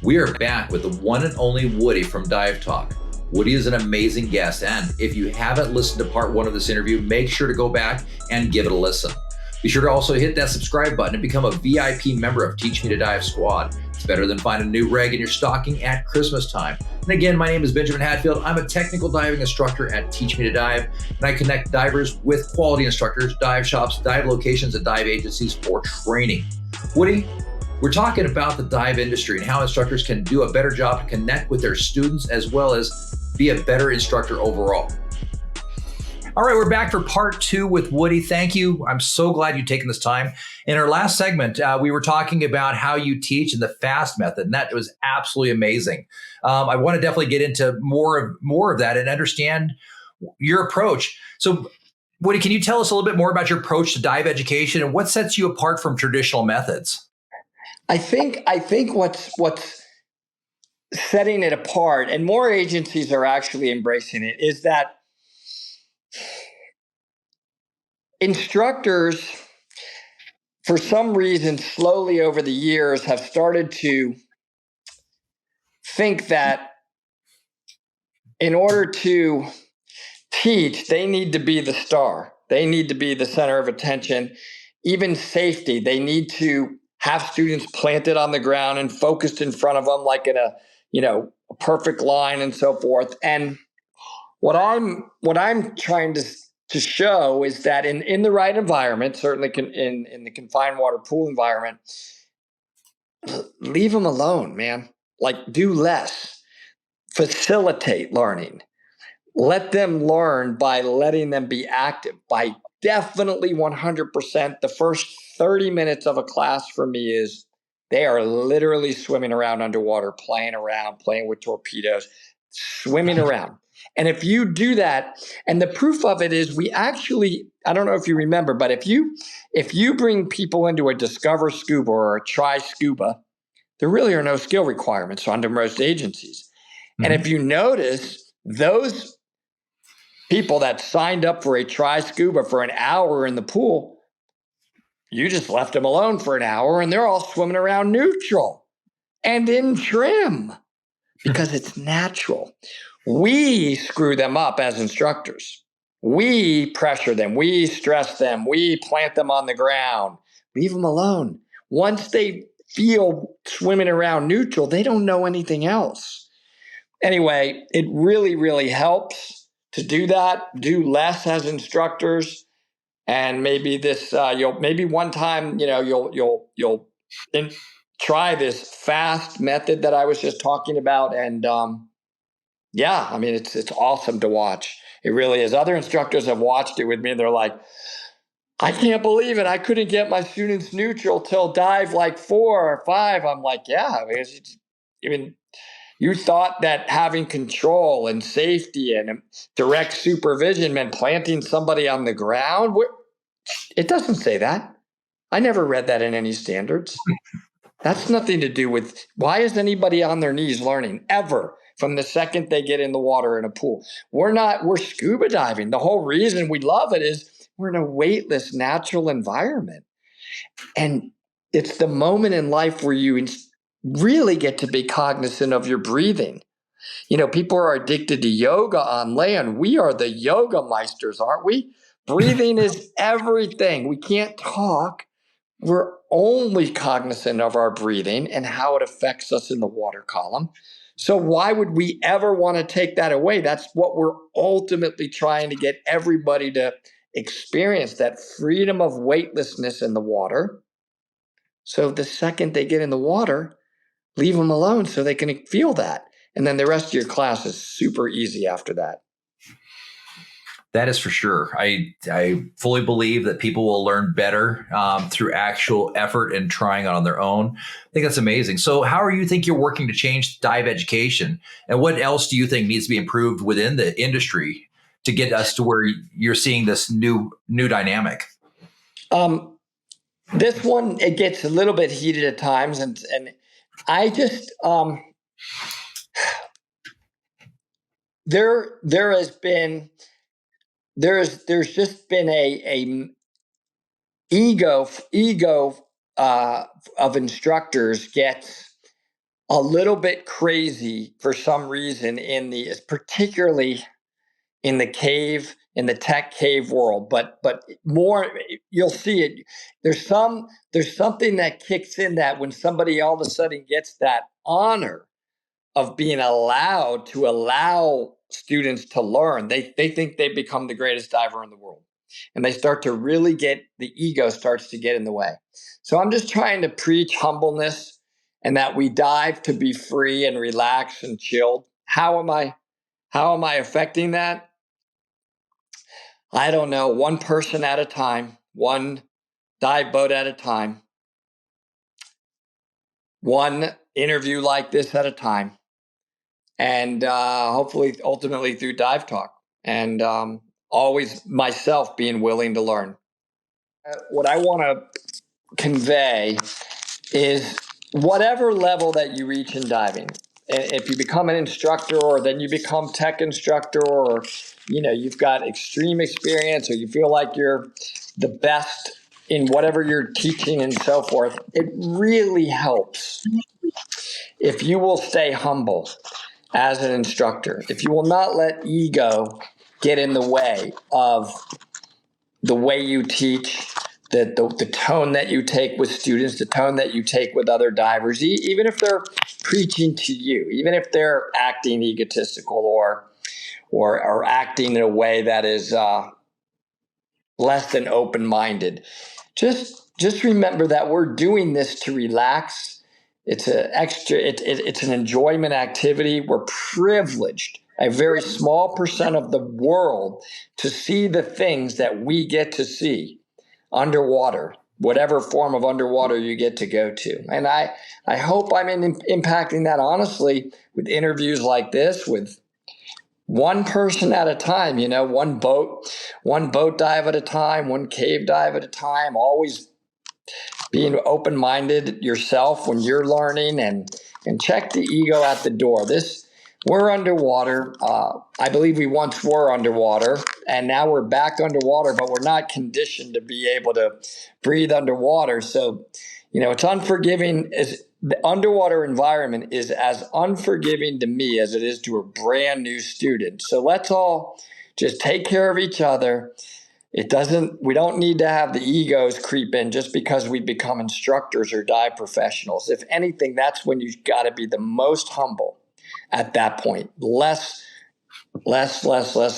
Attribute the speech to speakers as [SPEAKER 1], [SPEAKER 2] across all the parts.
[SPEAKER 1] We are back with the one and only Woody from Dive Talk. Woody is an amazing guest, and if you haven't listened to part one of this interview, make sure to go back and give it a listen. Be sure to also hit that subscribe button and become a VIP member of Teach Me to Dive Squad. It's better than finding a new reg in your stocking at Christmas time. And again, my name is Benjamin Hadfield. I'm a technical diving instructor at Teach Me to Dive, and I connect divers with quality instructors, dive shops, dive locations, and dive agencies for training. Woody, we're talking about the dive industry and how instructors can do a better job to connect with their students as well as be a better instructor overall. All right, we're back for part two with Woody. Thank you. I'm so glad you've taken this time. In our last segment, we were talking about how you teach in the FAST method, and that was absolutely amazing. I want to definitely get into more of that and understand your approach. So, Woody, can you tell us a little bit more about your approach to dive education and what sets you apart from traditional methods?
[SPEAKER 2] I think what's setting it apart, and more agencies are actually embracing it, is that instructors, for some reason, slowly over the years have started to think that in order to teach, they need to be the star. They need to be the center of attention. Even safety, they need to have students planted on the ground and focused in front of them like in a perfect line and so forth. And what I'm trying to show is that in the right environment, certainly in the confined water pool environment, leave them alone, man. Like, do less, facilitate learning. Let them learn by letting them be active, by definitely 100%. The first 30 minutes of a class for me is they are literally swimming around underwater, playing around, playing with torpedoes, swimming around. And if you do that, and the proof of it is we actually, I don't know if you remember, but if you bring people into a Discover Scuba or a Try Scuba, there really are no skill requirements under most agencies. Mm-hmm. And if you notice, those people that signed up for a Try Scuba for an hour in the pool, you just left them alone for an hour and they're all swimming around neutral and in trim because it's natural. We screw them up as instructors. We pressure them. We stress them. We plant them on the ground. Leave them alone. Once they feel swimming around neutral, they don't know anything else. Anyway, it really, really helps to do that, do less as instructors. And maybe this, maybe one time, you'll try this FAST method that I was just talking about. And yeah, I mean, it's awesome to watch. It really is. Other instructors have watched it with me and they're like, I can't believe it. I couldn't get my students neutral till dive like 4 or 5. I'm like, yeah, you thought that having control and safety and direct supervision meant planting somebody on the ground? It doesn't say that. I never read that in any standards. That's nothing to do with why is anybody on their knees learning ever from the second they get in the water in a pool. We're scuba diving. The whole reason we love it is we're in a weightless, natural environment. And it's the moment in life where you really get to be cognizant of your breathing. People are addicted to yoga on land. We are the yoga meisters, aren't we? Breathing is everything. We can't talk. We're only cognizant of our breathing and how it affects us in the water column. So why would we ever want to take that away? That's what we're ultimately trying to get everybody to experience, that freedom of weightlessness in the water. So the second they get in the water, leave them alone so they can feel that. And then the rest of your class is super easy after that.
[SPEAKER 1] That is for sure. I fully believe that people will learn better through actual effort and trying it on their own. I think that's amazing. So how are you think you're working to change dive education? And what else do you think needs to be improved within the industry to get us to where you're seeing this new dynamic?
[SPEAKER 2] This one, it gets a little bit heated at times. And I just, there's just been a ego of instructors gets a little bit crazy for some reason particularly in the tech cave world, but more, you'll see it. There's something that kicks in that when somebody all of a sudden gets that honor of being allowed to allow students to learn, they think they become the greatest diver in the world. And they start to really the ego starts to get in the way. So I'm just trying to preach humbleness and that we dive to be free and relaxed and chilled. How am I affecting that? I don't know. One person at a time, one dive boat at a time, one interview like this at a time, and hopefully, ultimately through Dive Talk, and always myself being willing to learn. What I want to convey is whatever level that you reach in diving, if you become an instructor or then you become tech instructor, or you've got extreme experience, or you feel like you're the best in whatever you're teaching and so forth, it really helps if you will stay humble as an instructor, if you will not let ego get in the way of the way you teach, the tone that you take with students, the tone that you take with other divers, even if they're preaching to you, even if they're acting egotistical or acting in a way that is less than open-minded. Just remember that we're doing this to relax. It's an enjoyment activity. We're privileged, a very small percent of the world, to see the things that we get to see underwater, whatever form of underwater you get to go to. And I hope I'm impacting that honestly with interviews like this, with one person at a time, one boat dive at a time, one cave dive at a time, always being open-minded yourself when you're learning, and check the ego at the door. We're underwater. I believe we once were underwater, and now we're back underwater, but we're not conditioned to be able to breathe underwater. So, it's unforgiving. The underwater environment is as unforgiving to me as it is to a brand new student. So let's all just take care of each other. We don't need to have the egos creep in just because we become instructors or dive professionals. If anything, that's when you've got to be the most humble at that point. Less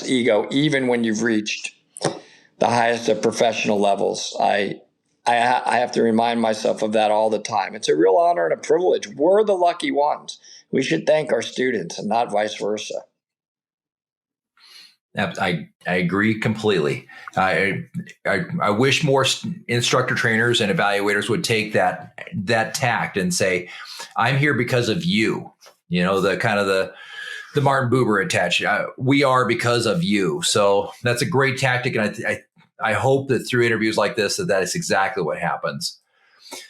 [SPEAKER 2] ego, even when you've reached the highest of professional levels. I have to remind myself of that all the time. It's a real honor and a privilege. We're the lucky ones. We should thank our students and not vice versa.
[SPEAKER 1] I agree completely. I wish more instructor trainers and evaluators would take that tact and say, I'm here because of you. The kind of the Martin Buber attached. We are because of you. So that's a great tactic. And I hope that through interviews like this, that is exactly what happens.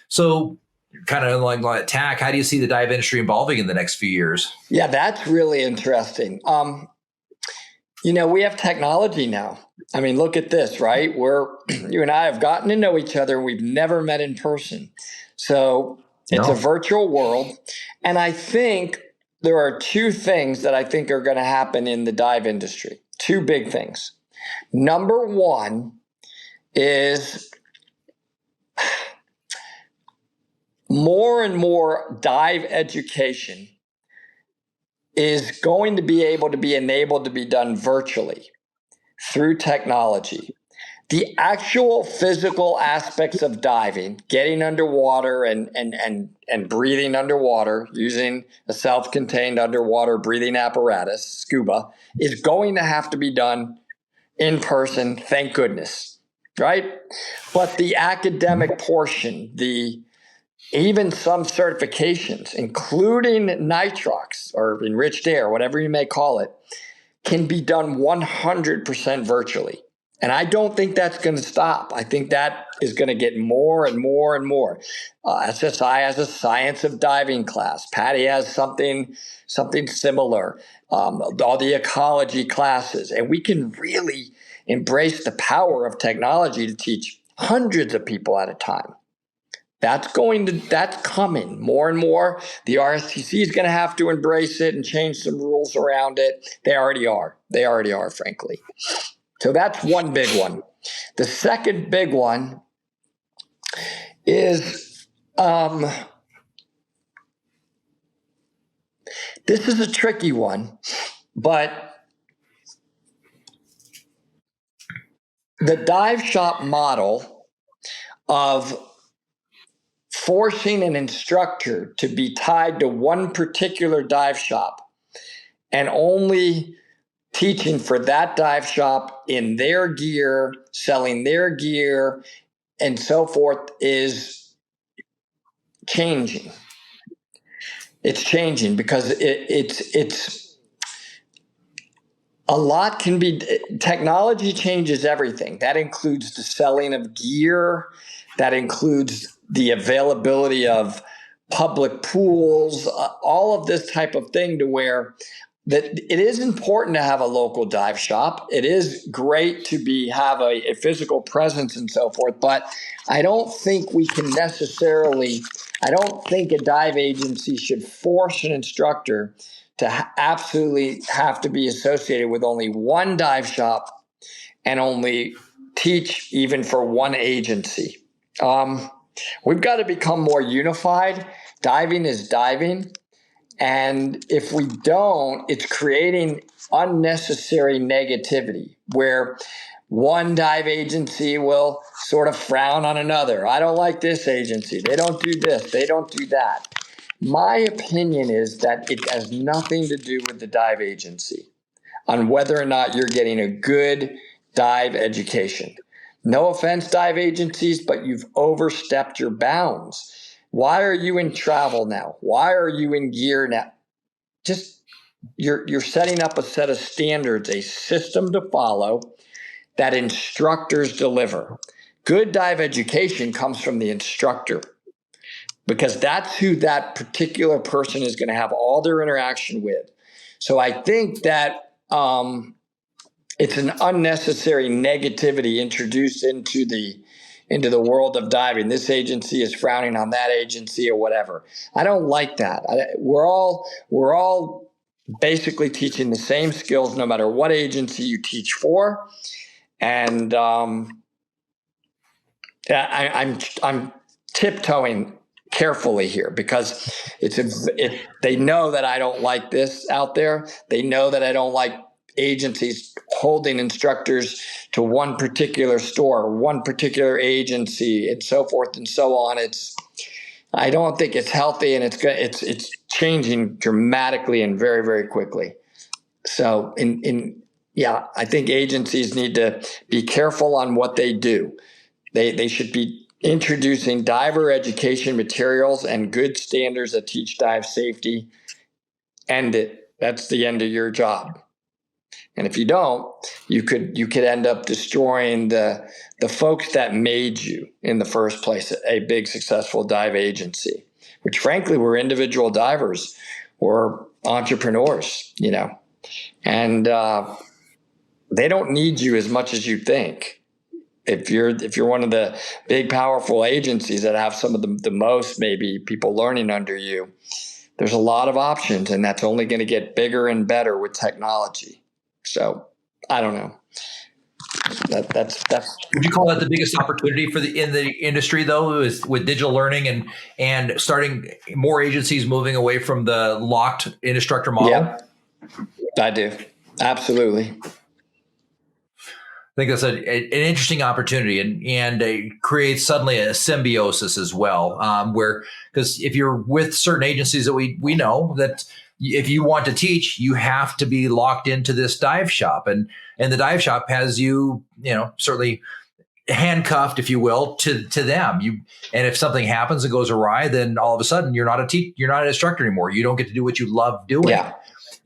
[SPEAKER 1] So kind of like tack, how do you see the dive industry evolving in the next few years?
[SPEAKER 2] Yeah, that's really interesting. We have technology now. I mean, look at this, right? You and I have gotten to know each other. We've never met in person. So it's a virtual world. And I think there are two things that I think are going to happen in the dive industry. Two big things. Number one is more and more dive education is going to be able to be enabled to be done virtually through technology. The actual physical aspects of diving, getting underwater and breathing underwater using a self-contained underwater breathing apparatus, scuba, is going to have to be done in person, thank goodness, right? But the academic portion, even some certifications, including nitrox or enriched air, whatever you may call it, can be done 100% virtually. And I don't think that's going to stop. I think that is going to get more and more and more. SSI has a science of diving class. Patty has something similar. All the ecology classes. And we can really embrace the power of technology to teach hundreds of people at a time. That's coming more and more. The RSTC is going to have to embrace it and change some rules around it. They already are. Frankly. So that's one big one. The second big one is this is a tricky one, but the dive shop model of forcing an instructor to be tied to one particular dive shop and only teaching for that dive shop in their gear, selling their gear, and so forth is changing. It's changing because it's a lot can be. Technology changes everything. That includes the selling of gear. That includes the availability of public pools, all of this type of thing, to where that it is important to have a local dive shop. It is great to have a physical presence and so forth, but I don't think we can necessarily, I don't think a dive agency should force an instructor to absolutely have to be associated with only one dive shop and only teach even for one agency. We've got to become more unified. Diving is diving. And if we don't, it's creating unnecessary negativity where one dive agency will sort of frown on another. I don't like this agency. They don't do this. They don't do that. My opinion is that it has nothing to do with the dive agency on whether or not you're getting a good dive education. No offense, dive agencies, but you've overstepped your bounds. Why are you in travel now? Why are you in gear now? Just you're setting up a set of standards, a system to follow that instructors deliver. Good dive education comes from the instructor because that's who that particular person is going to have all their interaction with. So I think that it's an unnecessary negativity introduced into the world of diving. This agency is frowning on that agency or whatever. I don't like that. We're all basically teaching the same skills no matter what agency you teach for. And I'm tiptoeing carefully here because they know that I don't like this out there. They know that I don't like agencies holding instructors to one particular store, one particular agency, and so forth and so on. I don't think it's healthy, and it's changing dramatically and very, very quickly. So I think agencies need to be careful on what they do. They should be introducing diver education materials and good standards that teach dive safety. End it. That's the end of your job. And if you don't, you could end up destroying the folks that made you in the first place, a big successful dive agency, which frankly were individual divers or entrepreneurs, and they don't need you as much as you think. If you're one of the big powerful agencies that have some of the most maybe people learning under you, there's a lot of options, and that's only going to get bigger and better with technology. So I don't know. That's.
[SPEAKER 1] Would you call that the biggest opportunity in the industry though, is with digital learning and starting more agencies moving away from the locked instructor model?
[SPEAKER 2] Yeah, I do. Absolutely.
[SPEAKER 1] I think that's an interesting opportunity, and it creates suddenly a symbiosis as well, where, because if you're with certain agencies that we know that if you want to teach, you have to be locked into this dive shop, and the dive shop has you certainly handcuffed, if you will, to them. And if something happens and goes awry, then all of a sudden you're not an instructor anymore. You don't get to do what you love doing.
[SPEAKER 2] Yeah.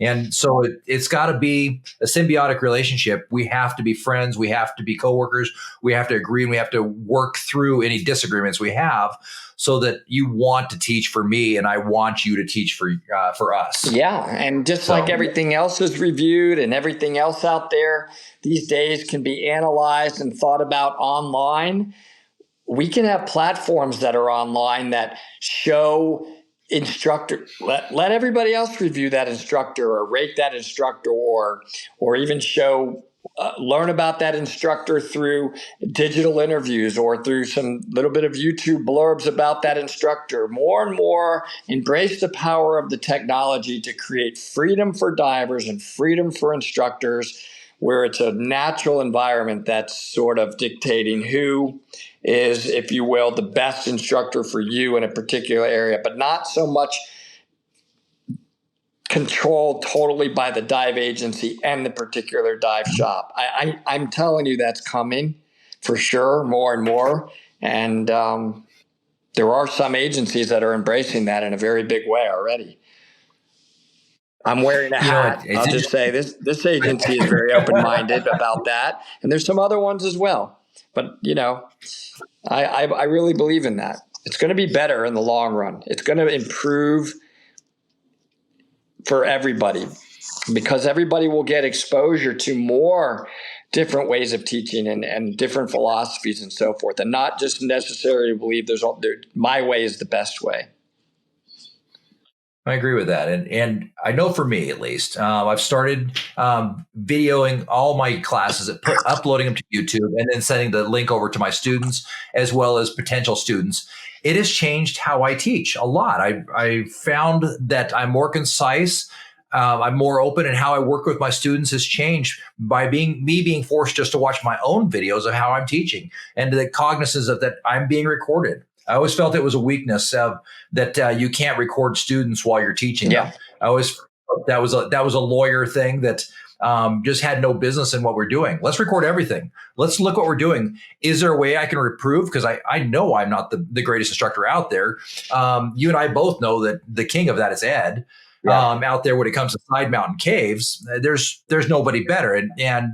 [SPEAKER 1] And so it's got to be a symbiotic relationship. We have to be friends. We have to be coworkers. We have to agree, and we have to work through any disagreements we have, so that you want to teach for me and I want you to teach for us.
[SPEAKER 2] Yeah, and just like everything else is reviewed and everything else out there these days can be analyzed and thought about online, we can have platforms that are online that show instructor, let everybody else review that instructor or rate that instructor, or even show learn about that instructor through digital interviews or through some little bit of YouTube blurbs about that instructor. More and more embrace the power of the technology to create freedom for divers and freedom for instructors, where it's a natural environment that's sort of dictating who is, if you will, the best instructor for you in a particular area, but not so much controlled totally by the dive agency and the particular dive shop. I'm telling you, that's coming for sure, more and more. And there are some agencies that are embracing that in a very big way already. I'm wearing a hat. I'll just say this agency is very open-minded about that. And there's some other ones as well. But, I really believe in that. It's going to be better in the long run. It's going to improve for everybody, because everybody will get exposure to more different ways of teaching and different philosophies and so forth, and not just necessarily believe my way is the best way.
[SPEAKER 1] I agree with that. And I know for me, at least, I've started videoing all my classes, uploading them to YouTube, and then sending the link over to my students as well as potential students. It has changed how I teach a lot. I found that I'm more concise. I'm more open, and how I work with my students has changed by being forced just to watch my own videos of how I'm teaching, and the cognizance of that I'm being recorded. I always felt it was a weakness that you can't record students while you're teaching them. I always felt that was a lawyer thing that just had no business in what we're doing. Let's record everything. Let's look what we're doing. Is there a way I can improve? Because I know I'm not the greatest instructor out there. You and I both know that the king of that is Ed. Out there when it comes to side mountain caves. There's nobody better. And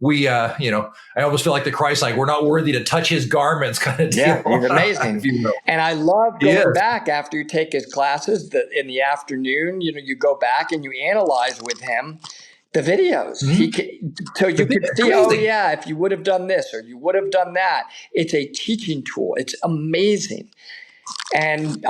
[SPEAKER 1] we I almost feel like the Christ, like we're not worthy to touch his garments kind of deal.
[SPEAKER 2] Yeah, he's amazing. And I love going back after you take his classes in the afternoon. You go back and you analyze with him the videos. So you could see, oh yeah, if you would have done this or you would have done that. It's a teaching tool. It's amazing. And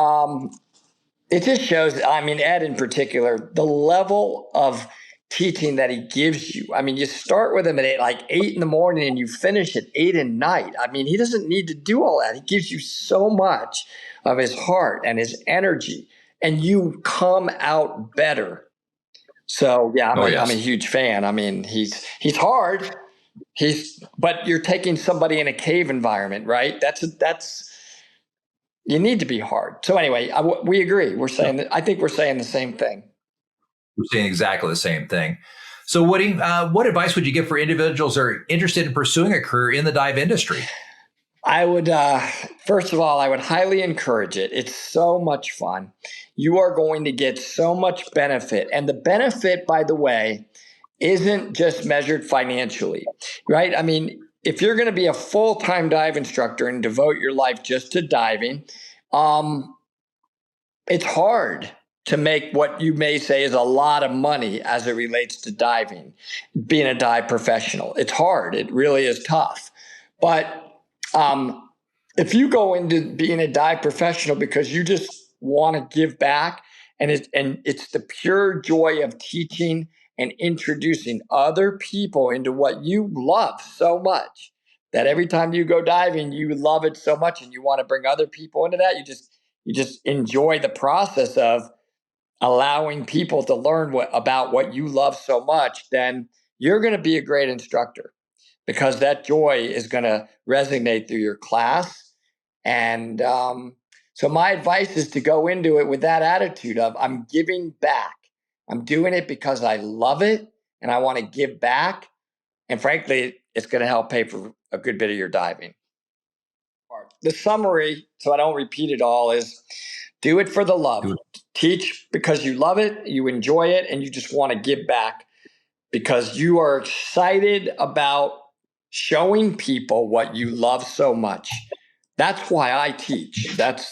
[SPEAKER 2] it just shows, Ed in particular, the level of teaching that he gives you. You start with him at 8 in the morning and you finish at 8 at night. He doesn't need to do all that. He gives you so much of his heart and his energy, and you come out better. So yeah, I'm a huge fan. He's hard. But you're taking somebody in a cave environment, right? You need to be hard. So anyway, we agree. I think we're saying the same thing.
[SPEAKER 1] We're saying exactly the same thing. So Woody, what advice would you give for individuals that are interested in pursuing a career in the dive industry?
[SPEAKER 2] I would, first of all, I would highly encourage it. It's so much fun. You are going to get so much benefit. And the benefit, by the way, isn't just measured financially, right? If you're going to be a full-time dive instructor and devote your life just to diving, it's hard to make what you may say is a lot of money as it relates to diving, being a dive professional. It's hard. It really is tough. But if you go into being a dive professional because you just want to give back, and it's the pure joy of teaching and introducing other people into what you love so much, that every time you go diving, you love it so much and you want to bring other people into that, you just enjoy the process of allowing people to learn about what you love so much, then you're going to be a great instructor, because that joy is going to resonate through your class. And so my advice is to go into it with that attitude of, I'm giving back. I'm doing it because I love it and I want to give back. And frankly, it's going to help pay for a good bit of your diving. The summary, so I don't repeat it all, is do it for the love. Teach because you love it, you enjoy it, and you just want to give back because you are excited about showing people what you love so much. That's why I teach. That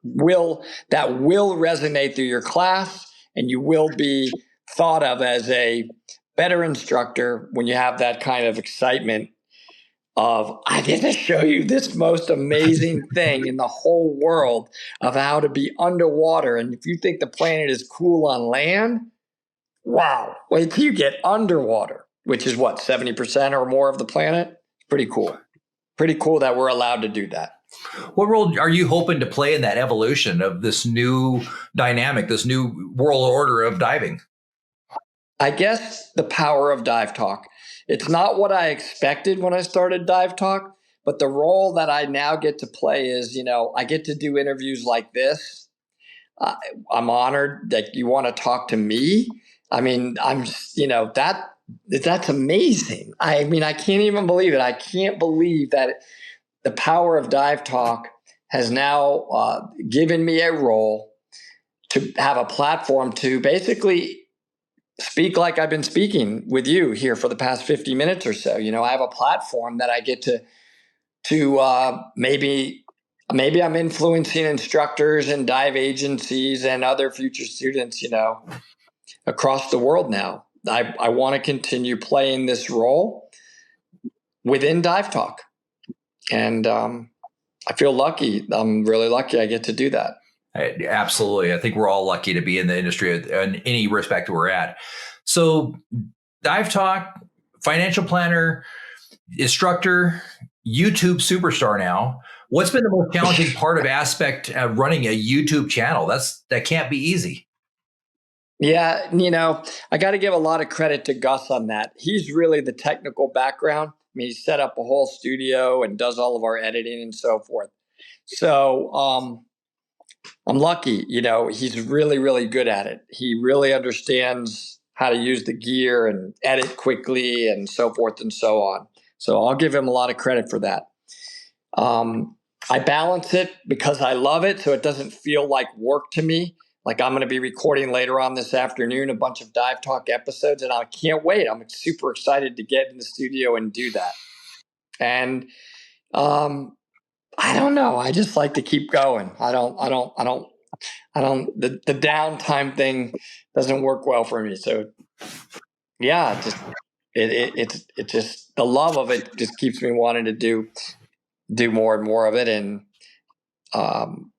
[SPEAKER 2] will resonate through your class, and you will be thought of as a better instructor when you have that kind of excitement of I get to show you this most amazing thing in the whole world of how to be underwater. And if you think the planet is cool on land, wow, wait till you get underwater, which is what, 70% or more of the planet? Pretty cool. Pretty cool that we're allowed to do that.
[SPEAKER 1] What role are you hoping to play in that evolution of this new dynamic, this new world order of diving?
[SPEAKER 2] I guess the power of dive talk. It's not what I expected when I started dive talk, but the role that I now get to play is, I get to do interviews like this. Uh, I'm honored that you want to talk to me. I mean, that's amazing. I mean, I can't even believe it. I can't believe that the power of dive talk has now given me a role to have a platform to basically speak like I've been speaking with you here for the past 50 minutes or so. I have a platform that I get to maybe I'm influencing instructors and dive agencies and other future students, across the world now. I want to continue playing this role within Dive Talk. And I feel lucky. I'm really lucky I get to do that.
[SPEAKER 1] Absolutely. I think we're all lucky to be in the industry in any respect we're at. So, Dive Talk, financial planner, instructor, YouTube superstar now. What's been the most challenging part of aspect of running a YouTube channel? That can't be easy.
[SPEAKER 2] Yeah, I got to give a lot of credit to Gus on that. He's really the technical background. I mean, he set up a whole studio and does all of our editing and so forth. So I'm lucky, he's really, really good at it. He really understands how to use the gear and edit quickly and so forth and so on. So I'll give him a lot of credit for that. I balance it because I love it, so it doesn't feel like work to me. Like I'm going to be recording later on this afternoon a bunch of Dive Talk episodes, and I can't wait. I'm super excited to get in the studio and do that. And I don't know. I just like to keep going. The downtime thing doesn't work well for me. So yeah, it's just the love of it just keeps me wanting to do more and more of it. And um,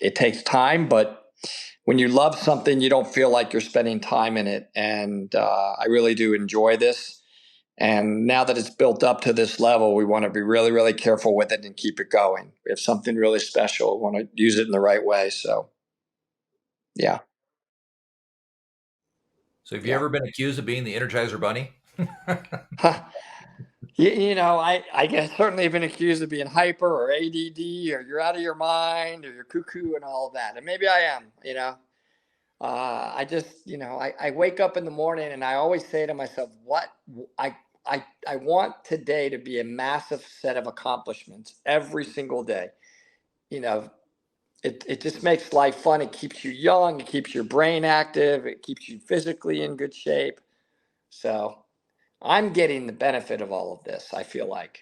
[SPEAKER 2] it takes time, but when you love something, you don't feel like you're spending time in it. And I really do enjoy this. And now that it's built up to this level, we want to be really, really careful with it and keep it going. We have something really special. We want to use it in the right way. So, yeah.
[SPEAKER 1] So, have you ever been accused of being the Energizer Bunny?
[SPEAKER 2] I guess certainly have been accused of being hyper or ADD or you're out of your mind or you're cuckoo and all of that. And maybe I am. I just, I wake up in the morning and I always say to myself, what I want today to be a massive set of accomplishments every single day. You know, it just makes life fun. It keeps you young. It keeps your brain active. It keeps you physically in good shape. So I'm getting the benefit of all of this. I feel like,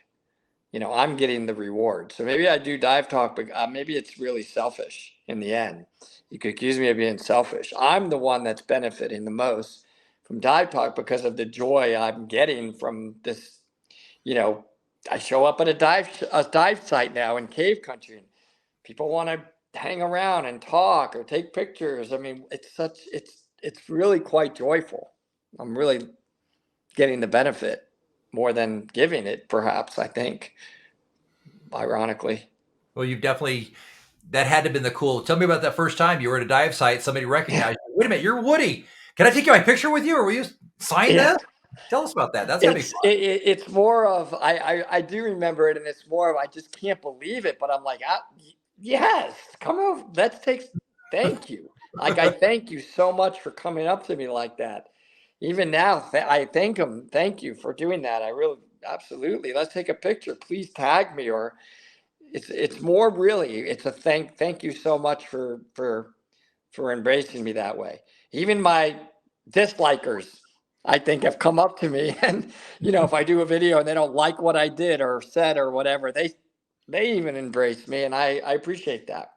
[SPEAKER 2] I'm getting the reward. So maybe I do dive talk, but maybe it's really selfish in the end. You could accuse me of being selfish. I'm the one that's benefiting the most from dive talk because of the joy I'm getting from this. You know, I show up at a dive site now in cave country, and people want to hang around and talk or take pictures. I mean, it's really quite joyful. I'm really getting the benefit more than giving it, perhaps, I think, ironically.
[SPEAKER 1] Well, you've definitely, that had to have been the cool. Tell me about that first time you were at a dive site, somebody
[SPEAKER 2] Yeah.
[SPEAKER 1] recognized you. Wait a minute, you're Woody. Can I take my picture with you or will you sign
[SPEAKER 2] Yeah.
[SPEAKER 1] this? Tell us about that. That's gotta be
[SPEAKER 2] It's
[SPEAKER 1] fun.
[SPEAKER 2] it's more of I do remember it, and it's more of I just can't believe it, but I'm like, yes, come over. Let's take. Thank you. Like I thank you so much for coming up to me like that. Even now, I thank him. Thank you for doing that. I really absolutely. Let's take a picture. Please tag me, or it's more really. It's a thank you so much for embracing me that way. Even my dislikers, I think, have come up to me, and if I do a video and they don't like what I did or said or whatever, they even embrace me, and I appreciate that.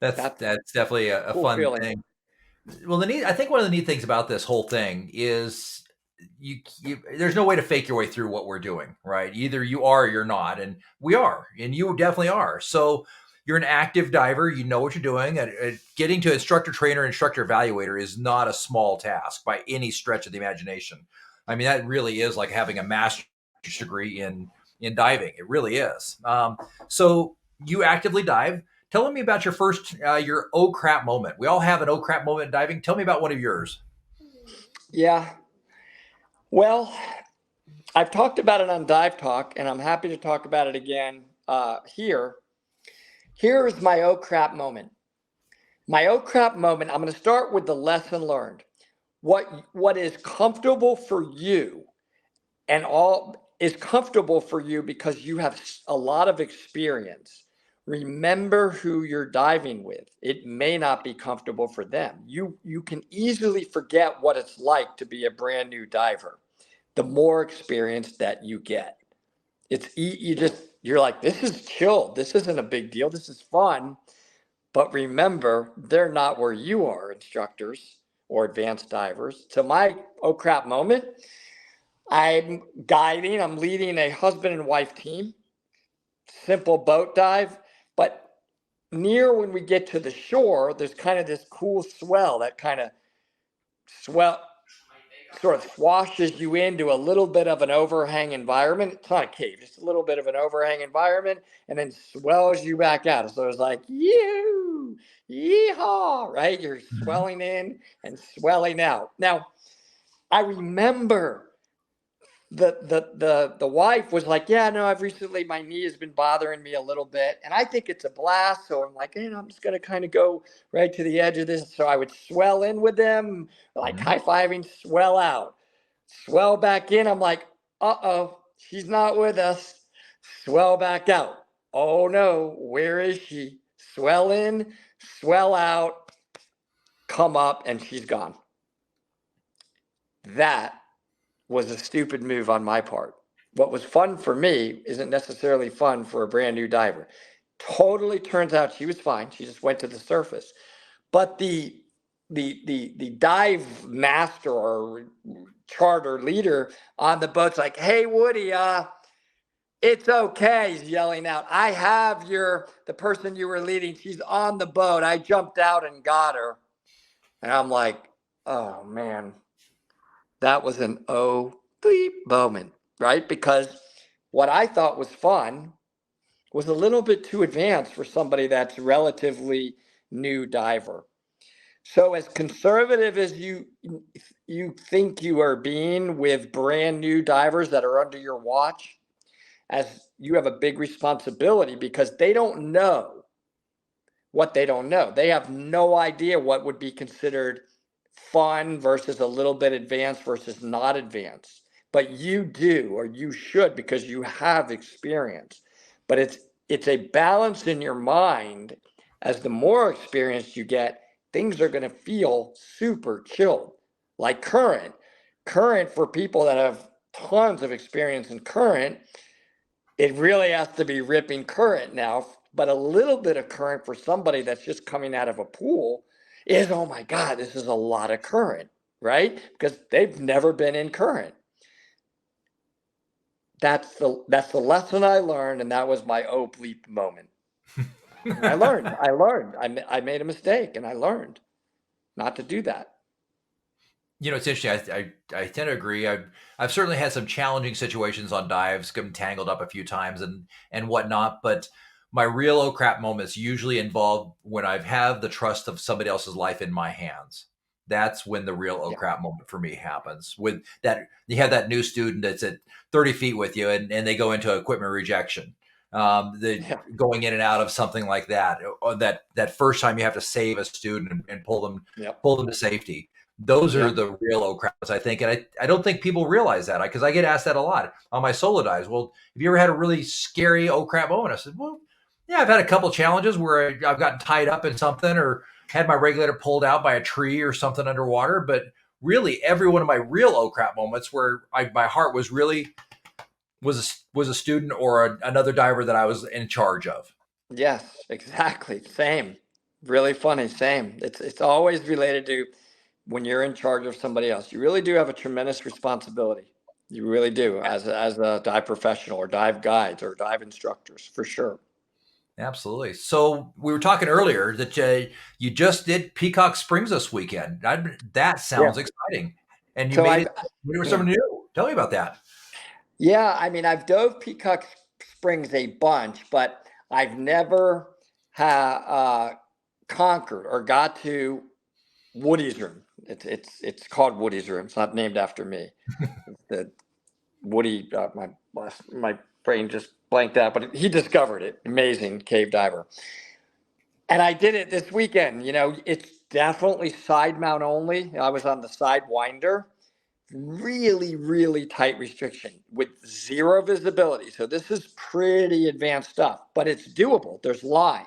[SPEAKER 2] That's
[SPEAKER 1] That's definitely
[SPEAKER 2] a
[SPEAKER 1] a
[SPEAKER 2] cool
[SPEAKER 1] fun
[SPEAKER 2] feeling.
[SPEAKER 1] thing. Well, I think one of the neat things about this whole thing is there's no way to fake your way through what we're doing, right? Either you are or you're not, and we are, and you definitely are. So you're an active diver, you know what you're doing. Getting to instructor trainer, instructor evaluator is not a small task by any stretch of the imagination. I mean, that really is like having a master's degree in diving. It really is. So you actively dive. Tell me about your oh crap moment. We all have an oh crap moment in diving. Tell me about one of yours.
[SPEAKER 2] Yeah. Well, I've talked about it on Dive Talk, and I'm happy to talk about it again here. Here is my oh crap moment. My oh crap moment, I'm going to start with the lesson learned. What is comfortable for you and all is comfortable for you because you have a lot of experience. Remember who you're diving with. It may not be comfortable for them. You can easily forget what it's like to be a brand new diver the more experience that you get. You're like, this is chill. This isn't a big deal. This is fun. But remember, they're not where you are, instructors or advanced divers. So my oh crap moment, I'm I'm leading a husband and wife team, simple boat dive, but near when we get to the shore, there's kind of this cool swell that kind of swell sort of swashes you into a little bit of an overhang environment. It's not a cave, just a little bit of an overhang environment, and then swells you back out. So it's like, yeehaw, right? You're
[SPEAKER 1] Mhm.
[SPEAKER 2] swelling in and swelling out. Now, I remember the wife was like, yeah, no, I've recently my knee has been bothering me a little bit, and I think it's a blast. So I'm like, I'm just gonna kind of go right to the edge of this. So I would swell in with them, like
[SPEAKER 1] Mhm.
[SPEAKER 2] high fiving, swell out, swell back in. I'm like, oh, she's not with us. Swell back out. Oh no, where is she? Swell in, swell out, come up, and she's gone. That was a stupid move on my part. What was fun for me isn't necessarily fun for a brand new diver. Totally turns out she was fine. She just went to the surface. But the dive master or charter leader on the boat's like, hey Woody, it's okay. He's yelling out, I have the person you were leading. She's on the boat. I jumped out and got her. And I'm like, oh man, that was an oh bleep moment, right? Because what I thought was fun was a little bit too advanced for somebody that's relatively new diver. So as conservative as you think you are being with brand new divers that are under your watch, as you have a big responsibility because they don't know what they don't know. They have no idea what would be considered fun versus a little bit advanced versus not advanced. But you do, or you should, because you have experience. But it's a balance in your mind. As the more experience you get, things are going to feel super chilled, like current. Current for people that have tons of experience in current, it really has to be ripping current now. But a little bit of current for somebody that's just coming out of a pool is, oh my God, this is a lot of current, right? Because they've never been in current. That's the lesson I learned, and that was my oh bleep moment. And I learned. I made a mistake, and I learned not to do that.
[SPEAKER 1] It's interesting. I tend to agree. I've certainly had some challenging situations on dives, gotten tangled up a few times and whatnot. But my real oh crap moments usually involve when I've had the trust of somebody else's life in my hands. That's when the real oh
[SPEAKER 2] Yeah,
[SPEAKER 1] crap moment for me happens. With that, you have that new student that's at 30 feet with you, and they go into equipment rejection. The
[SPEAKER 2] yeah,
[SPEAKER 1] going in and out of something like that, or that first time you have to save a student and
[SPEAKER 2] yep,
[SPEAKER 1] pull them to safety. Those are
[SPEAKER 2] yep,
[SPEAKER 1] the real oh craps, I think. And I don't think people realize that because I get asked that a lot on my solo dives. Well, have you ever had a really scary oh crap moment? I said, well, yeah, I've had a couple challenges where I've gotten tied up in something or had my regulator pulled out by a tree or something underwater. But really, every one of my real oh crap moments where my heart was really was a student or another diver that I was in charge of.
[SPEAKER 2] yes, exactly. Same. Really funny. Same. It's always related to when you're in charge of somebody else. You really do have a tremendous responsibility. You really do, as a dive professional or dive guides or dive instructors, for sure.
[SPEAKER 1] Absolutely. So we were talking earlier that you just did Peacock Springs this weekend. That
[SPEAKER 2] Yeah.
[SPEAKER 1] sounds exciting. And you
[SPEAKER 2] So
[SPEAKER 1] made
[SPEAKER 2] I've
[SPEAKER 1] it something new. Tell me about that.
[SPEAKER 2] Yeah, I mean, I've dove Peacock Springs a bunch, but I've never conquered or got to Woody's room. It's called Woody's room. It's not named after me. The Woody, my brain just blanked out, but he discovered it. Amazing cave diver. And I did it this weekend. It's definitely side mount only. I was on the side winder, really, really tight restriction with zero visibility. So this is pretty advanced stuff, but it's doable. There's line,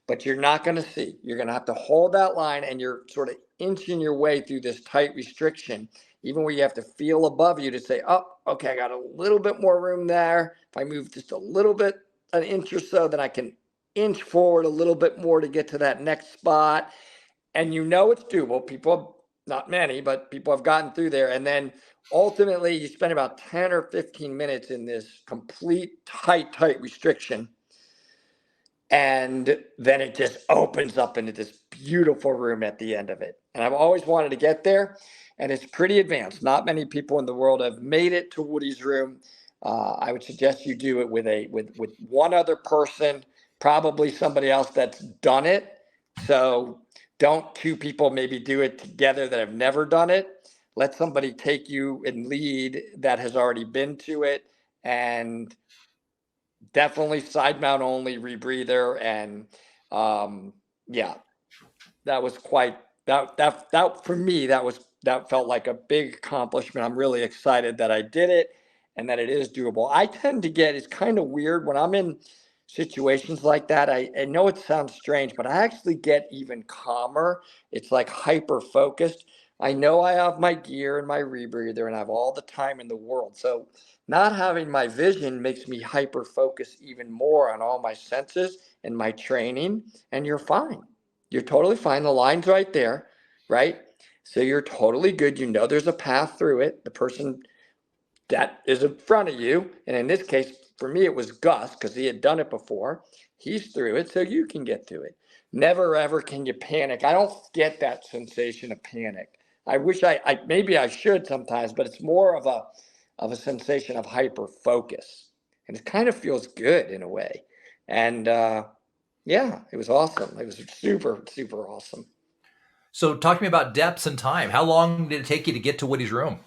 [SPEAKER 2] but you're not going to see. You're going to have to hold that line, and you're sort of inching your way through this tight restriction, even where you have to feel above you to say, oh, okay, I got a little bit more room there. If I move just a little bit, an inch or so, then I can inch forward a little bit more to get to that next spot. And it's doable. People, not many, but people have gotten through there. And then ultimately you spend about 10 or 15 minutes in this complete tight restriction. And then it just opens up into this beautiful room at the end of it. And I've always wanted to get there, and it's pretty advanced. Not many people in the world have made it to Woody's room. I would suggest you do it with one other person, probably somebody else that's done it. So don't two people maybe do it together that have never done it. Let somebody take you and lead that has already been to it, and definitely side mount only rebreather. And yeah, that was quite that for me, that felt like a big accomplishment. I'm really excited that I did it and that it is doable. I tend to get, it's kind of weird when I'm in situations like that. I know it sounds strange, but I actually get even calmer. It's like hyper focused. I know I have my gear and my rebreather and I have all the time in the world. So not having my vision makes me hyper focus even more on all my senses and my training, and you're fine. You're totally fine. The line's right there, right? So you're totally good. There's a path through it. The person that is in front of you, and in this case, for me, it was Gus because he had done it before. He's through it, so you can get through it. Never ever can you panic. I don't get that sensation of panic. I wish I maybe I should sometimes, but it's more of a sensation of hyper focus, and it kind of feels good in a way. And yeah, it was awesome. It was super, super awesome.
[SPEAKER 1] So talk to me about depths and time. How long did it take you to get to Woody's room?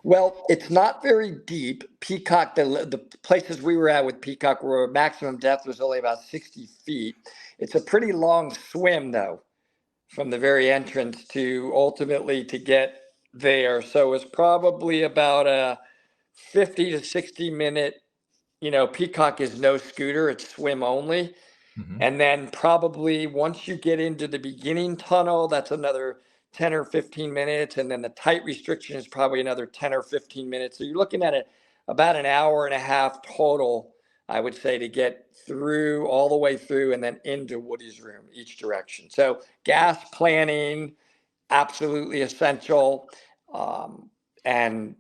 [SPEAKER 2] Well, it's not very deep. Peacock, the places we were at with Peacock were maximum depth was only about 60 feet. It's a pretty long swim, though, from the very entrance to ultimately to get there. So it's probably about a 50 to 60 minute. Peacock is no scooter, it's swim only.
[SPEAKER 1] Mm-hmm.
[SPEAKER 2] And then probably once you get into the beginning tunnel, that's another 10 or 15 minutes. And then the tight restriction is probably another 10 or 15 minutes. So you're looking at about an hour and a half total, I would say, to get through all the way through and then into Woody's room each direction. So gas planning, absolutely essential. And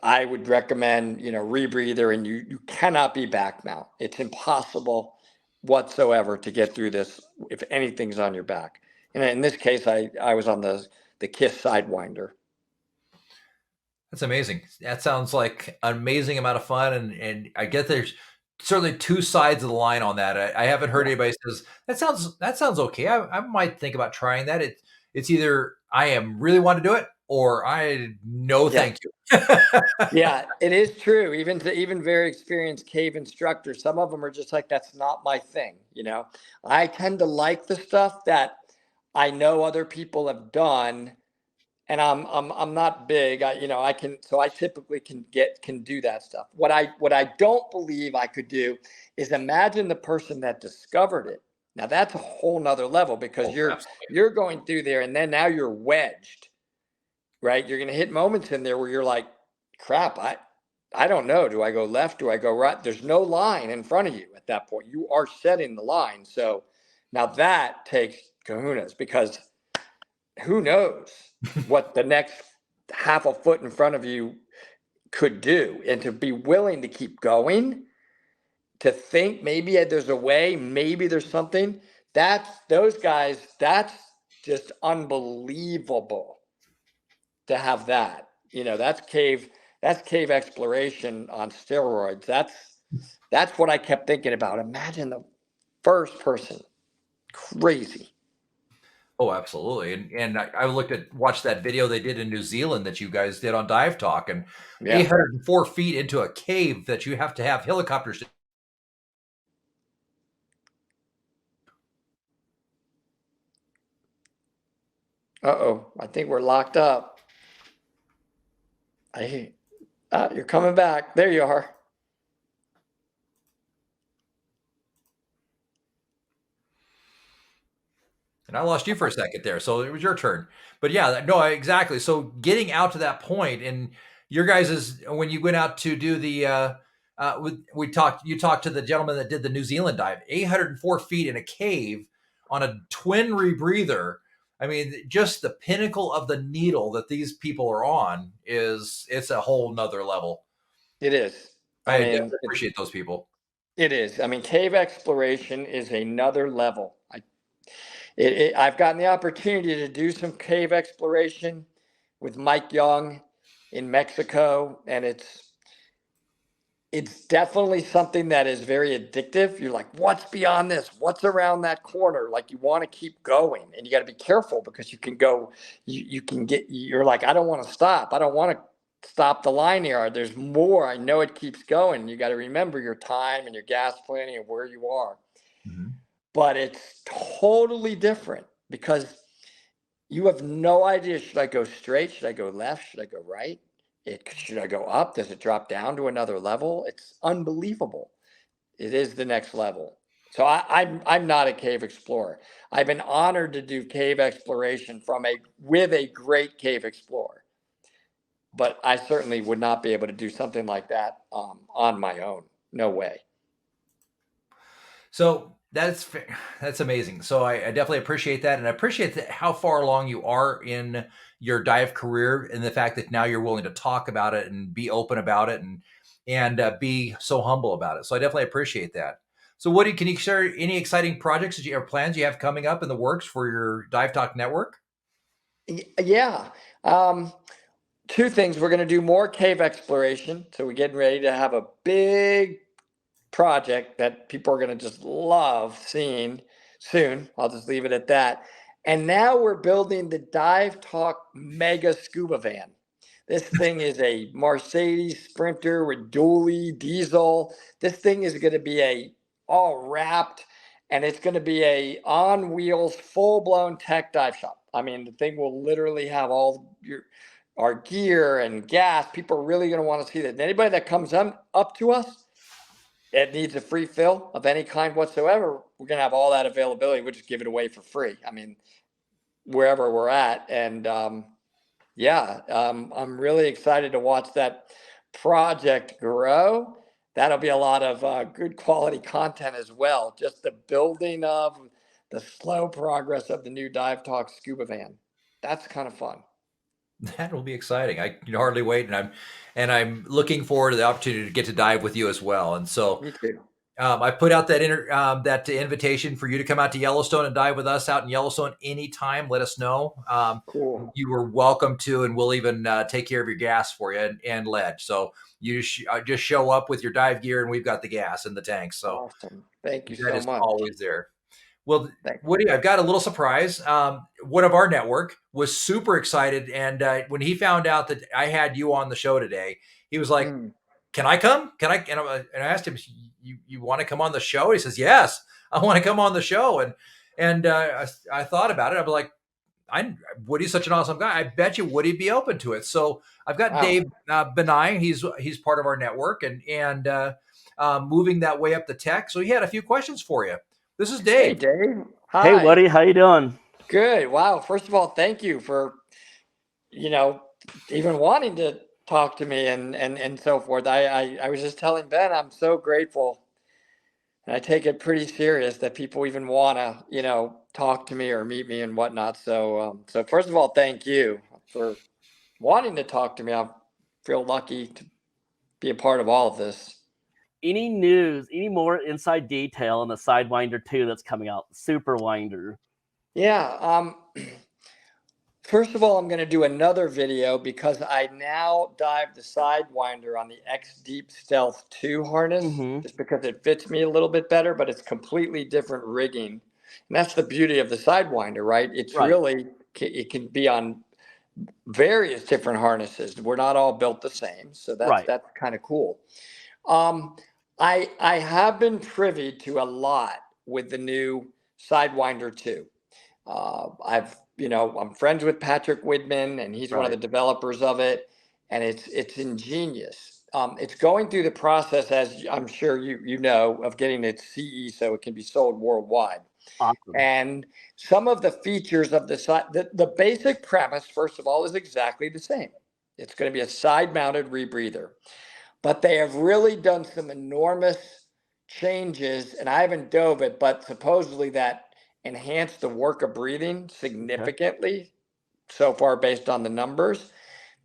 [SPEAKER 2] I would recommend, rebreather, and you cannot be back mount. It's impossible whatsoever to get through this if anything's on your back. And in this case, I was on the KISS sidewinder.
[SPEAKER 1] That's amazing. That sounds like an amazing amount of fun. And I get there's certainly two sides of the line on that. I haven't heard anybody says that sounds okay. I might think about trying that. It's either I am really want to do it or I no
[SPEAKER 2] Yeah.
[SPEAKER 1] thank you.
[SPEAKER 2] Yeah, it is true. Even very experienced cave instructors, some of them are just like, that's not my thing. I tend to like the stuff that I know other people have done, and I'm not big. I typically can do that stuff. What I don't believe I could do is imagine the person that discovered it. Now that's a whole nother level because
[SPEAKER 1] Oh, absolutely.
[SPEAKER 2] you're going through there, and then now you're wedged, right? You're going to hit moments in there where you're like, crap, I don't know. Do I go left? Do I go right? There's no line in front of you at that point. You are setting the line. So now that takes kahunas because who knows what the next half a foot in front of you could do, and to be willing to keep going, to think maybe there's a way, maybe there's something. That's those guys. That's just unbelievable to have that. That's cave. That's cave exploration on steroids. That's what I kept thinking about. Imagine the first person. Crazy.
[SPEAKER 1] Oh, absolutely. And I watched that video they did in New Zealand that you guys did on Dive Talk, and
[SPEAKER 2] Yeah.
[SPEAKER 1] 804 feet into a cave that you have to have helicopters.
[SPEAKER 2] Uh-oh. I think we're locked up. You're coming back. There you are.
[SPEAKER 1] And I lost you for a second there, so it was your turn. But yeah, no, exactly. So getting out to that point, and your guys is when you went out to do the, you talked to the gentleman that did the New Zealand dive, 804 feet in a cave on a twin rebreather. I mean, just the pinnacle of the needle that these people are on it's a whole nother level.
[SPEAKER 2] It is.
[SPEAKER 1] I definitely appreciate those people.
[SPEAKER 2] It is. I mean, cave exploration is another level. I've gotten the opportunity to do some cave exploration with Mike Young in Mexico, and it's definitely something that is very addictive. You're like, what's beyond this? What's around that corner? Like, you want to keep going, and you got to be careful because you can go, you can get, you're like, I don't want to stop. I don't want to stop the line here. There's more. I know it keeps going. You got to remember your time and your gas planning and where you are.
[SPEAKER 1] Mm-hmm.
[SPEAKER 2] But it's totally different because you have no idea. Should I go straight? Should I go left? Should I go right? Should I go up? Does it drop down to another level? It's unbelievable. It is the next level. So I'm not a cave explorer. I've been honored to do cave exploration with a great cave explorer, but I certainly would not be able to do something like that on my own. No way.
[SPEAKER 1] So that's amazing. So I definitely appreciate that, and I appreciate how far along you are in your dive career, and the fact that now you're willing to talk about it and be open about it, and be so humble about it. So I definitely appreciate that. So, Woody, can you share any exciting projects that you have plans you have coming up in the works for your Dive Talk network?
[SPEAKER 2] Yeah. Two things. We're going to do more cave exploration. So we're getting ready to have a big project that people are going to just love seeing soon. I'll just leave it at that. And now we're building the Dive Talk Mega Scuba Van. This thing is a Mercedes Sprinter with dually diesel. This thing is going to be all wrapped, and it's going to be a on wheels, full blown tech dive shop. I mean, the thing will literally have all our gear and gas. People are really going to want to see that. And anybody that comes up to us, it needs a free fill of any kind whatsoever, we're going to have all that availability. We'll just give it away for free. I mean, wherever we're at. And I'm really excited to watch that project grow. That'll be a lot of good quality content as well. Just the building of the slow progress of the new Dive Talk Scuba Van. That's kind of fun.
[SPEAKER 1] That will be exciting. I can hardly wait, and I'm looking forward to the opportunity to get to dive with you as well. And so,
[SPEAKER 2] Me too.
[SPEAKER 1] I put out that invitation for you to come out to Yellowstone and dive with us out in Yellowstone anytime. Let us know.
[SPEAKER 2] Cool.
[SPEAKER 1] You were welcome to, and we'll even take care of your gas for you and lead. So you just show up with your dive gear, and we've got the gas in the tank. So
[SPEAKER 2] Awesome. Thank you
[SPEAKER 1] that
[SPEAKER 2] so
[SPEAKER 1] is
[SPEAKER 2] much.
[SPEAKER 1] always there. Well,
[SPEAKER 2] Thank you.
[SPEAKER 1] Woody, I've got a little surprise. One of our network was super excited, and when he found out that I had you on the show today, he was like, "Can I come? Can I?" And I asked him, "You want to come on the show?" He says, "Yes, I want to come on the show." And I thought about it. I'm like, Woody's such an awesome guy. I bet you Woody'd be open to it. So I've got Dave Benign. He's part of our network and moving that way up the tech. So he had a few questions for you. This is Dave.
[SPEAKER 2] Hey, Dave. Hi.
[SPEAKER 3] Hey, Woody. How you doing?
[SPEAKER 2] Good. Wow. First of all, thank you for, even wanting to talk to me and so forth. I was just telling Ben, I'm so grateful And I take it pretty serious that people even want to, talk to me or meet me and whatnot. So first of all, thank you for wanting to talk to me. I feel lucky to be a part of all of this.
[SPEAKER 3] Any news, any more inside detail on the Sidewinder 2 that's coming out, Super Winder?
[SPEAKER 2] Yeah. First of all, I'm going to do another video because I now dive the Sidewinder on the X Deep Stealth 2 harness, just because it fits me a little bit better, but it's completely different rigging. And that's the beauty of the Sidewinder, right? It's really, it can be on various different harnesses. We're not all built the same. So that's kind of cool. I have been privy to a lot with the new Sidewinder 2. I'm friends with Patrick Widman, and he's one of the developers of it, and it's ingenious. It's going through the process, as I'm sure you know, of getting its CE so it can be sold worldwide.
[SPEAKER 3] Awesome.
[SPEAKER 2] And some of the features of the basic premise, first of all, is exactly the same. It's going to be a side-mounted rebreather, but they have really done some enormous changes, and I haven't dove it, but supposedly that enhanced the work of breathing significantly so far based on the numbers.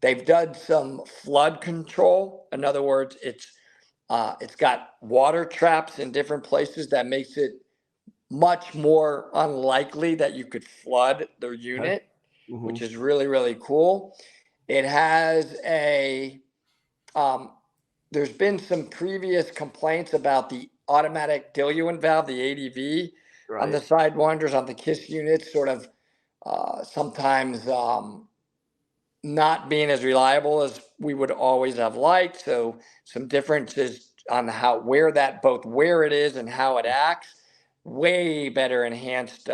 [SPEAKER 2] They've done some flood control. In other words, it's got water traps in different places that makes it much more unlikely that you could flood the unit, which is really, really cool. It has there's been some previous complaints about the automatic diluent valve, the ADV, on the Sidewinders, on the KISS units, sort of sometimes not being as reliable as we would always have liked. So some differences on where it is and how it acts. Way better enhanced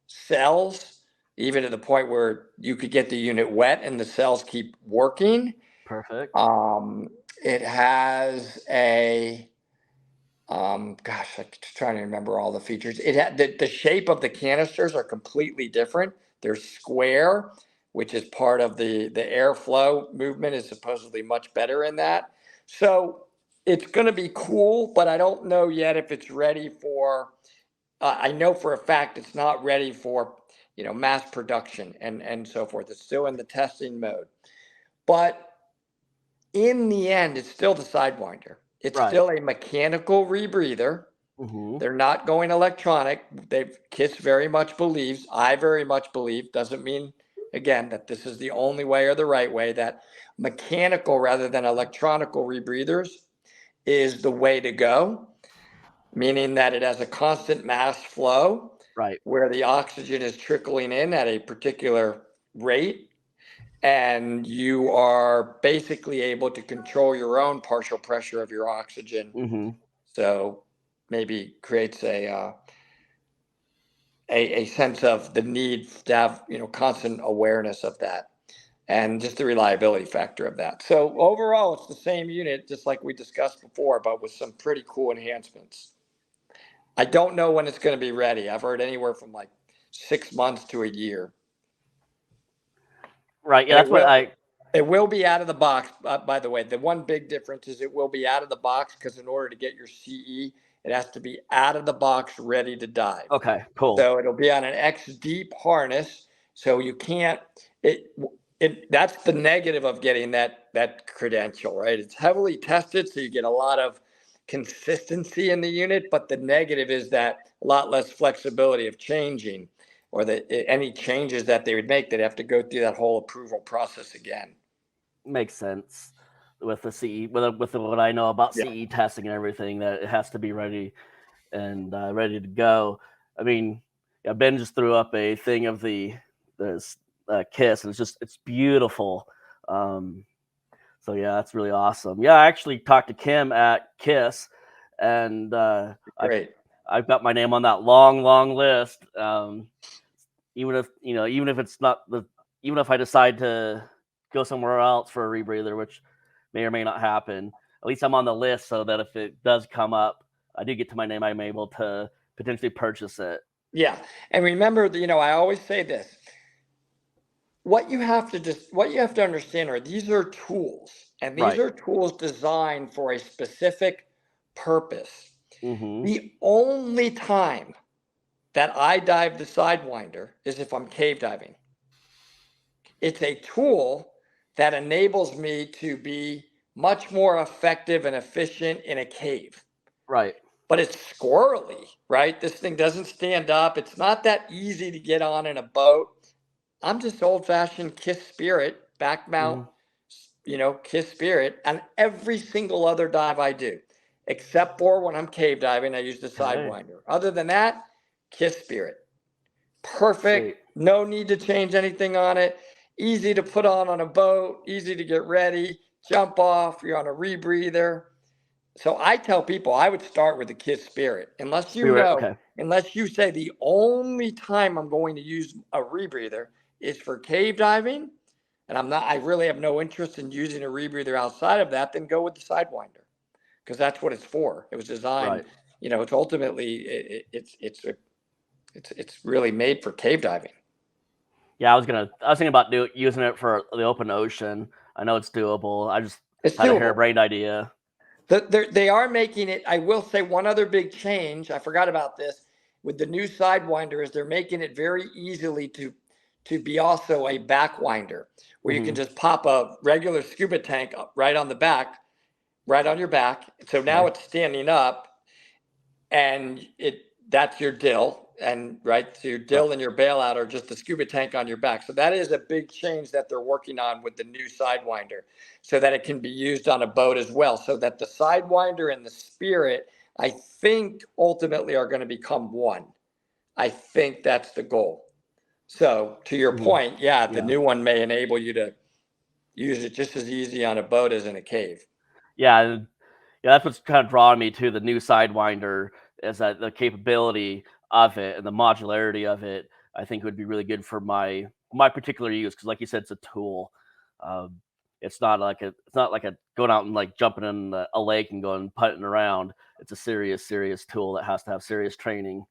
[SPEAKER 2] cells, even to the point where you could get the unit wet and the cells keep working.
[SPEAKER 3] Perfect.
[SPEAKER 2] It has I'm trying to remember all the features. It had the shape of the canisters are completely different. They're square, which is part of the airflow movement is supposedly much better in that. So it's going to be cool, but I don't know yet if it's ready for. I know for a fact it's not ready for mass production and so forth. It's still in the testing mode, but in the end, it's still the Sidewinder. It's still a mechanical rebreather. They're not going electronic. KISS very much believes, I very much believe, doesn't mean, again, that this is the only way or the right way, that mechanical rather than electronical rebreathers is the way to go, meaning that it has a constant mass flow, where the oxygen is trickling in at a particular rate, and you are basically able to control your own partial pressure of your oxygen. So maybe creates a sense of the need to have constant awareness of that, and just the reliability factor of that. So overall, it's the same unit, just like we discussed before, but with some pretty cool enhancements. I don't know when it's going to be ready. I've heard anywhere from like 6 months to a year.
[SPEAKER 3] Right. Yeah,
[SPEAKER 2] it will be out of the box. By the way, the one big difference is it will be out of the box, because in order to get your CE, it has to be out of the box, ready to dive.
[SPEAKER 3] Okay, cool.
[SPEAKER 2] So it'll be on an X Deep harness. So you can't. That's the negative of getting that credential, right? It's heavily tested, so you get a lot of consistency in the unit. But the negative is that a lot less flexibility of changing, or any changes that they would make, they'd have to go through that whole approval process again.
[SPEAKER 3] Makes sense with the CE, with what I know about CE testing and everything, that it has to be ready and ready to go. I mean, Ben just threw up a thing of the KISS, and it's beautiful. So yeah, that's really awesome. Yeah, I actually talked to Kim at KISS, and I've got my name on that long list. Even if it's not even if I decide to go somewhere else for a rebreather, which may or may not happen, at least I'm on the list, so that if it does come up, I do get to my name, I'm able to potentially purchase it.
[SPEAKER 2] Yeah, and remember, I always say this. What you have to understand are these are tools, and these are tools designed for a specific purpose.
[SPEAKER 3] Mm-hmm.
[SPEAKER 2] The only time that I dive the Sidewinder is if I'm cave diving. It's a tool that enables me to be much more effective and efficient in a cave.
[SPEAKER 3] Right.
[SPEAKER 2] But it's squirrely, right? This thing doesn't stand up. It's not that easy to get on in a boat. I'm just old fashioned Kiss Spirit, back mount, Kiss Spirit, and every single other dive I do, except for when I'm cave diving, I use the
[SPEAKER 3] Okay.
[SPEAKER 2] Sidewinder. Other than that, Kiss Spirit. Perfect.
[SPEAKER 3] Sweet.
[SPEAKER 2] No need to change anything on it. Easy to put on a boat, easy to get ready, jump off, you're on a rebreather. So I tell people I would start with the Kiss Spirit, unless
[SPEAKER 3] Okay.
[SPEAKER 2] unless you say the only time I'm going to use a rebreather is for cave diving, and I really have no interest in using a rebreather outside of that, then go with the Sidewinder, because that's what it's for. It was designed,
[SPEAKER 3] Right.
[SPEAKER 2] it's ultimately, it's really made for cave diving.
[SPEAKER 3] Yeah, I was thinking about using it for the open ocean. I know it's doable. I just
[SPEAKER 2] It's
[SPEAKER 3] had a
[SPEAKER 2] doable.
[SPEAKER 3] harebrained idea.
[SPEAKER 2] They are making it. I will say one other big change. I forgot about this with the new Sidewinder is they're making it very easily to be also a backwinder, where you can just pop a regular scuba tank right on the back, right on your back. So now it's standing up, and that's your dill, and right, so your dill and your bailout are just the scuba tank on your back. So that is a big change that they're working on with the new Sidewinder, so that it can be used on a boat as well. So that the Sidewinder and the Spirit, I think, ultimately are going to become one. I think that's the goal. So to your point, the new one may enable you to use it just as easy on a boat as in a cave.
[SPEAKER 3] Yeah, that's what's kind of drawing me to the new Sidewinder, is that the capability of it and the modularity of it, I think would be really good for my particular use, because like you said, it's a tool. It's not like going out and like jumping in a lake and going putting around. It's a serious tool that has to have serious training.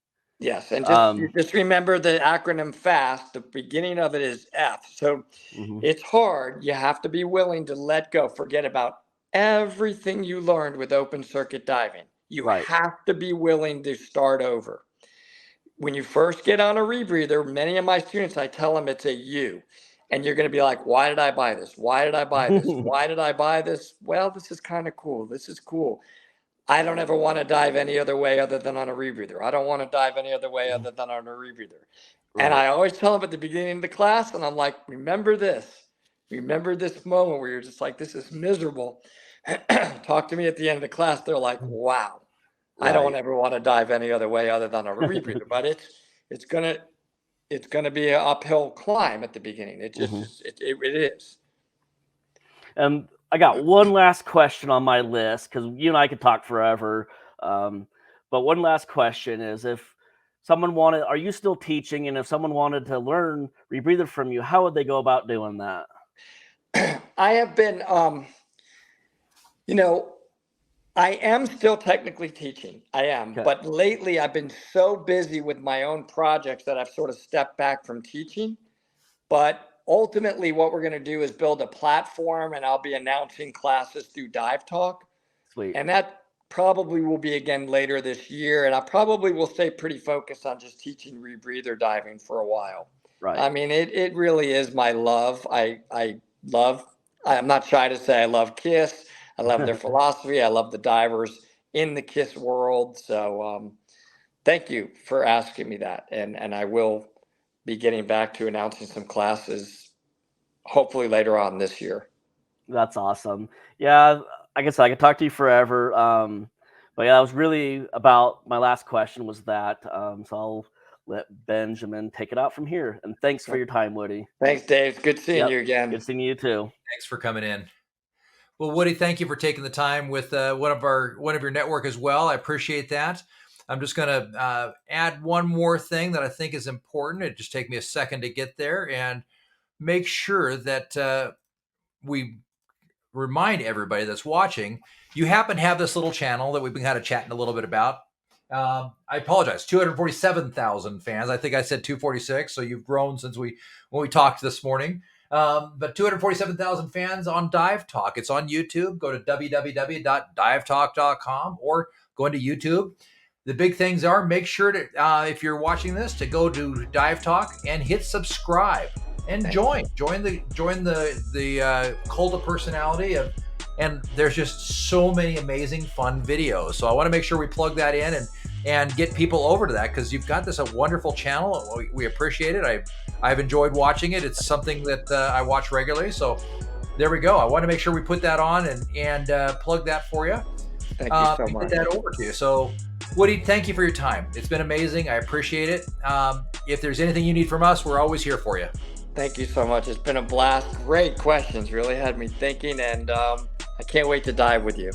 [SPEAKER 2] Yes, and just remember the acronym FAST. The beginning of it is F. So it's hard. You have to be willing to let go, forget about everything you learned with open circuit diving. You have to be willing to start over. When you first get on a rebreather, many of my students, I tell them it's a U. And you're going to be like, why did I buy this? Why did I buy this? Why did I buy this? Well, this is kind of cool. This is cool. I don't ever want to dive any other way other than on a rebreather. I don't want to dive any other way other than on a rebreather. And I always tell them at the beginning of the class, and I'm like, remember this. Remember this moment where you're just like, this is miserable. Talk to me at the end of the class. They're like, wow, I don't ever want to dive any other way other than a rebreather. But it's gonna be an uphill climb at the beginning. It just it is.
[SPEAKER 3] I got one last question on my list, because you and I could talk forever. But one last question is, if someone wanted, are you still teaching? And if someone wanted to learn rebreather from you, how would they go about doing that?
[SPEAKER 2] I have been, I am still technically teaching. I am.
[SPEAKER 3] Okay.
[SPEAKER 2] But lately I've been so busy with my own projects that I've sort of stepped back from teaching. But ultimately, what we're going to do is build a platform, and I'll be announcing classes through Dive Talk.
[SPEAKER 3] Sweet.
[SPEAKER 2] And that probably will be again later this year. And I probably will stay pretty focused on just teaching rebreather diving for a while.
[SPEAKER 3] Right.
[SPEAKER 2] I mean, it really is my love. I'm not shy to say I love KISS. I love their philosophy. I love the divers in the KISS world. So thank you for asking me that. And I will be getting back to announcing some classes hopefully later on this year.
[SPEAKER 3] That's awesome. Yeah, I guess I could talk to you forever. But yeah, that was really about my last question was that. So I'll let Benjamin take it out from here. And thanks for your time, Woody.
[SPEAKER 2] Thanks, Dave. Good seeing you again.
[SPEAKER 3] Good seeing you too.
[SPEAKER 1] Thanks for coming in. Well, Woody, thank you for taking the time with one of your network as well. I appreciate that. I'm just going to add one more thing that I think is important. It just take me a second to get there, and make sure that we remind everybody that's watching, you happen to have this little channel that we've been kind of chatting a little bit about. I apologize, 247,000 fans. I think I said 246, so you've grown since when we talked this morning. But 247,000 fans on Dive Talk. It's on YouTube. Go to www.divetalk.com or go into YouTube. The big things are, make sure to, if you're watching this, to go to Dive Talk and hit subscribe and join the cult of personality of, and there's just so many amazing fun videos. So I want to make sure we plug that in and get people over to that, because you've got this a wonderful channel. We appreciate it. I've enjoyed watching it. It's something that I watch regularly. So there we go. I want to make sure we put that on and plug that for you.
[SPEAKER 2] Thank you so much.
[SPEAKER 1] Get that over to you. So Woody, thank you for your time. It's been amazing. I appreciate it. If there's anything you need from us, we're always here for you.
[SPEAKER 2] Thank you so much. It's been a blast. Great questions. Really had me thinking, and I can't wait to dive with you.